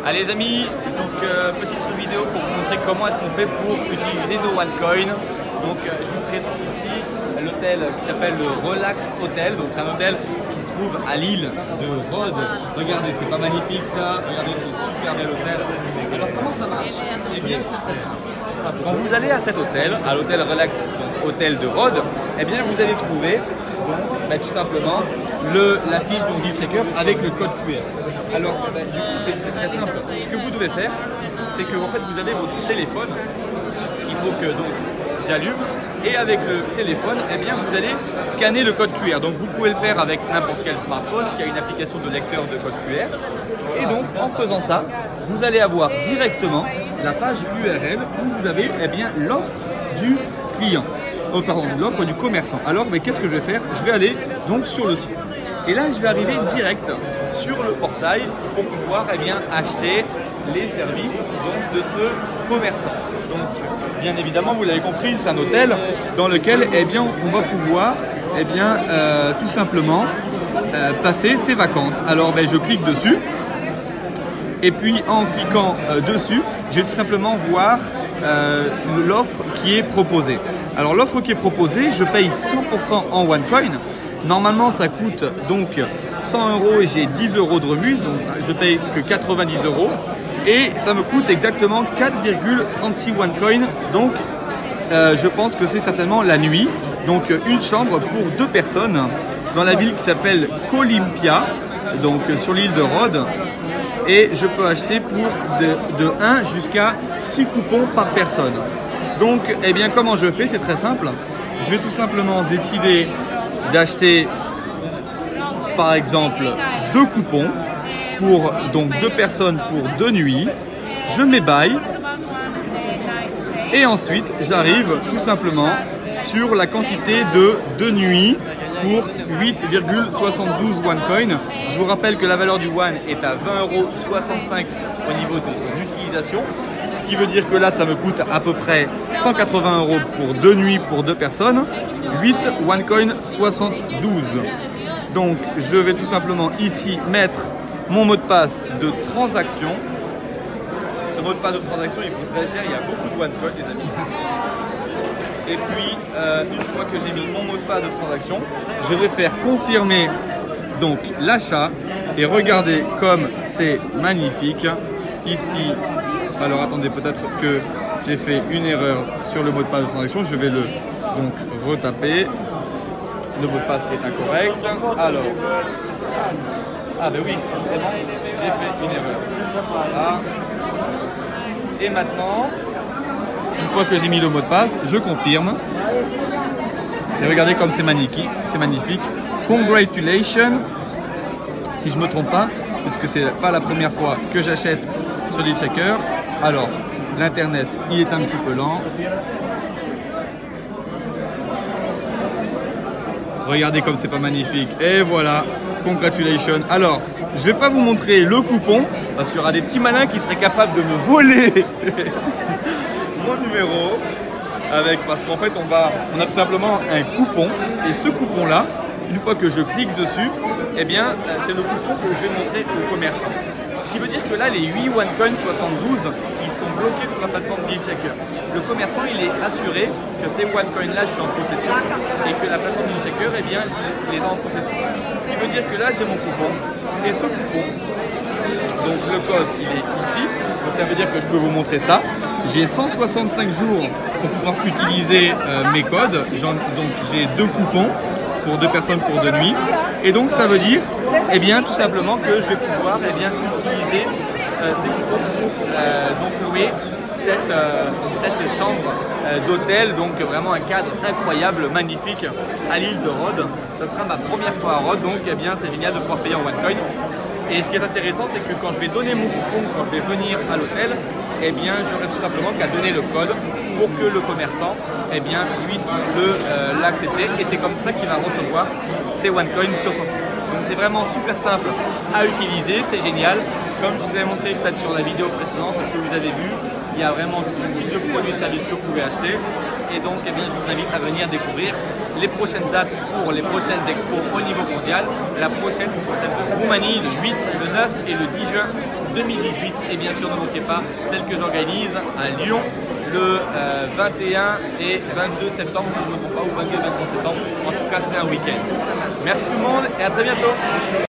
Allez les amis, donc petite vidéo pour vous montrer comment est-ce qu'on fait pour utiliser nos OneCoin. Donc je vous présente ici l'hôtel qui s'appelle le Relax Hotel. Donc c'est un hôtel qui se trouve à l'île de Rhodes. Regardez, c'est pas magnifique ça. Regardez ce super bel hôtel. Alors comment ça marche? Eh bien c'est très simple. Quand vous allez à cet hôtel, à l'hôtel Relax, donc hôtel de Rhodes, eh bien vous allez trouver tout simplement la fiche de deal checker avec le code QR. Alors du coup c'est très simple. Ce que vous devez faire, c'est que en fait vous avez votre téléphone. Il faut que donc j'allume et avec le téléphone, eh bien vous allez scanner le code QR. Donc vous pouvez le faire avec n'importe quel smartphone qui a une application de lecteur de code QR. Et donc en faisant ça, vous allez avoir directement la page URL où vous avez l'offre du client. Oh pardon, l'offre du commerçant. Alors qu'est-ce que je vais faire? Je vais aller donc sur le site. Et là je vais arriver direct sur le portail pour pouvoir acheter les services donc, de ce commerçant. Donc bien évidemment vous l'avez compris, c'est un hôtel dans lequel on va pouvoir tout simplement passer ses vacances. Alors je clique dessus et puis en cliquant dessus, je vais tout simplement voir l'offre qui est proposée. Alors l'offre qui est proposée, je paye 100% en OneCoin. Normalement ça coûte donc 100 € et j'ai 10 € de remise, donc je paye que 90 € et ça me coûte exactement 4,36 OneCoin. Donc je pense que c'est certainement la nuit, donc une chambre pour 2 personnes dans la ville qui s'appelle Kolimpia, donc sur l'île de Rhodes. Et je peux acheter pour de 1 jusqu'à 6 coupons par personne. Donc, comment je fais? C'est très simple. Je vais tout simplement décider d'acheter, par exemple, 2 coupons pour donc 2 personnes pour 2 nuits. Je mets buy. Et ensuite, j'arrive tout simplement sur la quantité de 2 nuits pour 8,72 OneCoin. Je vous rappelle que la valeur du One est à 20,65 € au niveau de son utilisation. Ce qui veut dire que là, ça me coûte à peu près 180 € pour 2 nuits pour 2 personnes. 8 OneCoin 72. Donc, je vais tout simplement ici mettre mon mot de passe de transaction. Ce mot de passe de transaction, il coûte très cher. Il y a beaucoup de OneCoin, les amis. Et puis, une fois que j'ai mis mon mot de passe de transaction, je vais faire confirmer donc l'achat. Et regardez comme c'est magnifique. Ici, alors attendez, peut-être que j'ai fait une erreur sur le mot de passe de transaction. Je vais le donc retaper. Le mot de passe est incorrect. Alors, oui, c'est bon, j'ai fait une erreur. Voilà. Et maintenant, une fois que j'ai mis le mot de passe, je confirme. Et regardez comme c'est magnifique. C'est magnifique. Congratulations. Si je ne me trompe pas, puisque c'est pas la première fois que j'achète sur deal checker. Alors, l'internet, il est un petit peu lent. Regardez comme c'est pas magnifique. Et voilà. Congratulations. Alors, je vais pas vous montrer le coupon parce qu'il y aura des petits malins qui seraient capables de me voler mon numéro parce qu'en fait on a tout simplement un coupon et ce coupon là, une fois que je clique dessus, c'est le coupon que je vais montrer au commerçant. Ce qui veut dire que là les 8 OneCoin 72 ils sont bloqués sur la plateforme Deal Checker. Le commerçant il est assuré que ces OneCoin là je suis en possession et que la plateforme Deal Checker les a en possession. Ce qui veut dire que là j'ai mon coupon et ce coupon, donc le code il est ici, donc ça veut dire que je peux vous montrer ça. J'ai 165 jours pour pouvoir utiliser mes codes, donc j'ai 2 coupons pour 2 personnes pour 2 nuits et donc ça veut dire tout simplement que je vais pouvoir utiliser ces coupons pour donc louer cette chambre d'hôtel, donc vraiment un cadre incroyable, magnifique à l'île de Rhodes. Ça sera ma première fois à Rhodes, donc c'est génial de pouvoir payer en OneCoin. Et ce qui est intéressant, c'est que quand je vais donner mon coupon, quand je vais venir à l'hôtel, j'aurai tout simplement qu'à donner le code pour que le commerçant puisse l'accepter. Et c'est comme ça qu'il va recevoir ses OneCoin sur son compte. Donc c'est vraiment super simple à utiliser, c'est génial. Comme je vous avais montré peut-être sur la vidéo précédente que vous avez vu, il y a vraiment tout type de produits et de services que vous pouvez acheter. Et donc je vous invite à venir découvrir les prochaines dates pour les prochaines expos au niveau mondial. La prochaine, ce sera celle de Roumanie, le 8, le 9 et le 10 juin 2018. Et bien sûr, ne manquez pas celle que j'organise à Lyon le 21 et 22 septembre, si je ne me trompe pas, ou 22 et 23 septembre. En tout cas, c'est un week-end. Merci tout le monde et à très bientôt.